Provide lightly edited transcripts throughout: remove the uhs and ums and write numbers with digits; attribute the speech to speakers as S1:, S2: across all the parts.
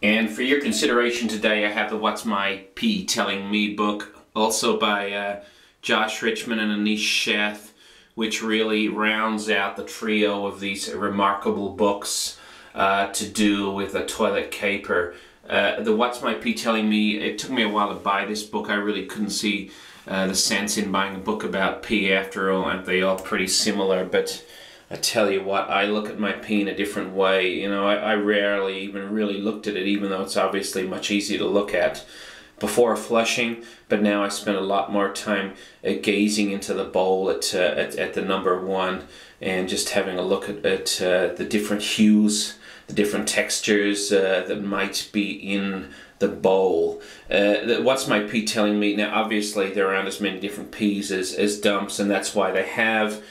S1: And for your consideration today, I have the What's My Pee Telling Me book, also by Josh Richmond and Anish Sheth, which really rounds out the trio of these remarkable books to do with a toilet caper. The What's My Pee Telling Me, it took me a while to buy this book. I really couldn't see the sense in buying a book about pee. After all, aren't they all pretty similar? But I tell you what, I look at my pee in a different way. You know, I rarely even really looked at it, even though it's obviously much easier to look at before flushing. But now I spend a lot more time gazing into the bowl at the number one and just having a look at the different hues, the different textures that might be in the bowl. What's My Pee Telling Me? Now obviously there aren't as many different pees as dumps, and that's why they have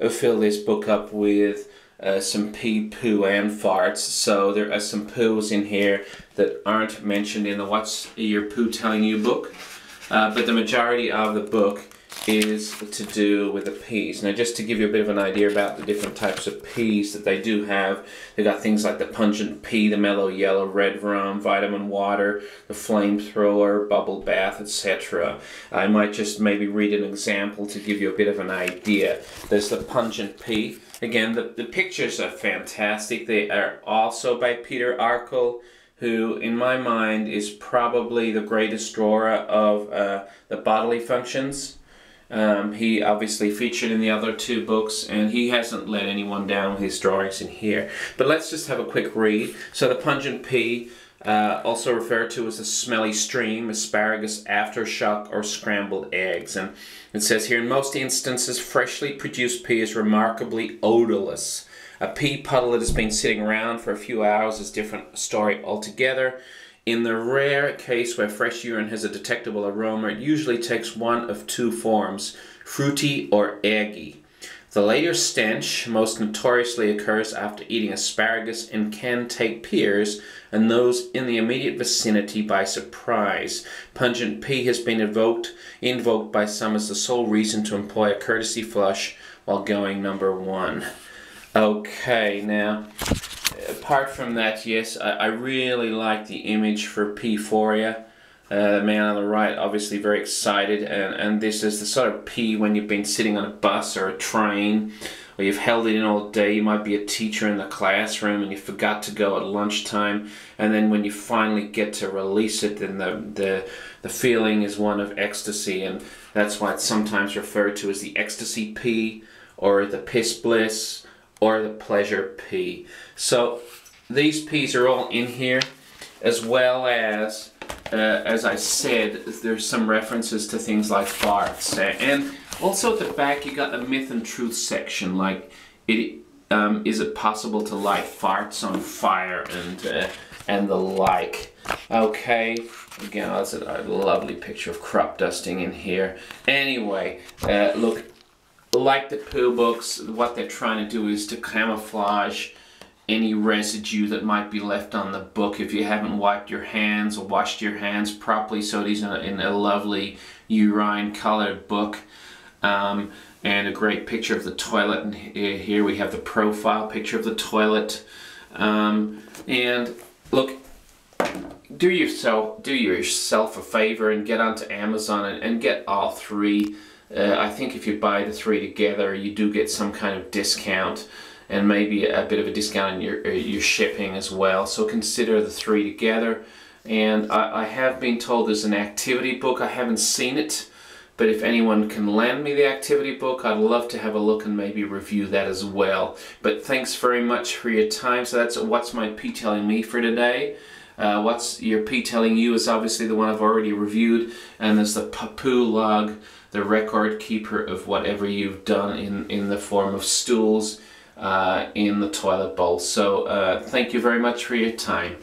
S1: filled this book up with some pee, poo and farts. So there are some poos in here that aren't mentioned in the What's Your Poo Telling You book, but the majority of the book is to do with the peas. Now just to give you a bit of an idea about the different types of peas that they do have, they've got things like the pungent pea, the mellow yellow, red rum, vitamin water, the flamethrower, bubble bath, etc. I might just maybe read an example to give you a bit of an idea. There's the pungent pea. Again, the pictures are fantastic. They are also by Peter Arkell, who in my mind is probably the greatest drawer of the bodily functions. He obviously featured in the other two books, and he hasn't let anyone down with his drawings in here. But let's just have a quick read. So the pungent pea, also referred to as the smelly stream, asparagus aftershock, or scrambled eggs. And it says here, in most instances, freshly produced pea is remarkably odorless. A pea puddle that has been sitting around for a few hours is a different story altogether. In the rare case where fresh urine has a detectable aroma, it usually takes one of two forms, fruity or eggy. The later stench most notoriously occurs after eating asparagus and can take peers and those in the immediate vicinity by surprise. Pungent pea has been invoked by some as the sole reason to employ a courtesy flush while going number one. Okay, now apart from that, yes, I really like the image for P4ia. The man on the right obviously very excited, and this is the sort of pee when you've been sitting on a bus or a train, or you've held it in all day. You might be a teacher in the classroom and you forgot to go at lunchtime, and then when you finally get to release it, then the feeling is one of ecstasy, and that's why it's sometimes referred to as the ecstasy pee, or the piss bliss, or the pleasure pee. So these peas are all in here, as well as I said, there's some references to things like farts. And also at the back you got the myth and truth section, like is it possible to light farts on fire and the like. Okay, again, that's a lovely picture of crop dusting in here. Anyway, look, like the poo books, what they're trying to do is to camouflage any residue that might be left on the book if you haven't wiped your hands or washed your hands properly. So it is in a lovely urine colored book, and a great picture of the toilet. And here we have the profile picture of the toilet. And look, do yourself a favor and get onto Amazon and get all three. I think if you buy the three together, you do get some kind of discount, and maybe a bit of a discount on your shipping as well. So consider the three together. And I have been told there's an activity book. I haven't seen it, but if anyone can lend me the activity book, I'd love to have a look and maybe review that as well. But thanks very much for your time. So that's What's My Pee Telling Me for today. What's Your Pee Telling You is obviously the one I've already reviewed, and there's the poo log, the record keeper of whatever you've done in the form of stools in the toilet bowl. So thank you very much for your time.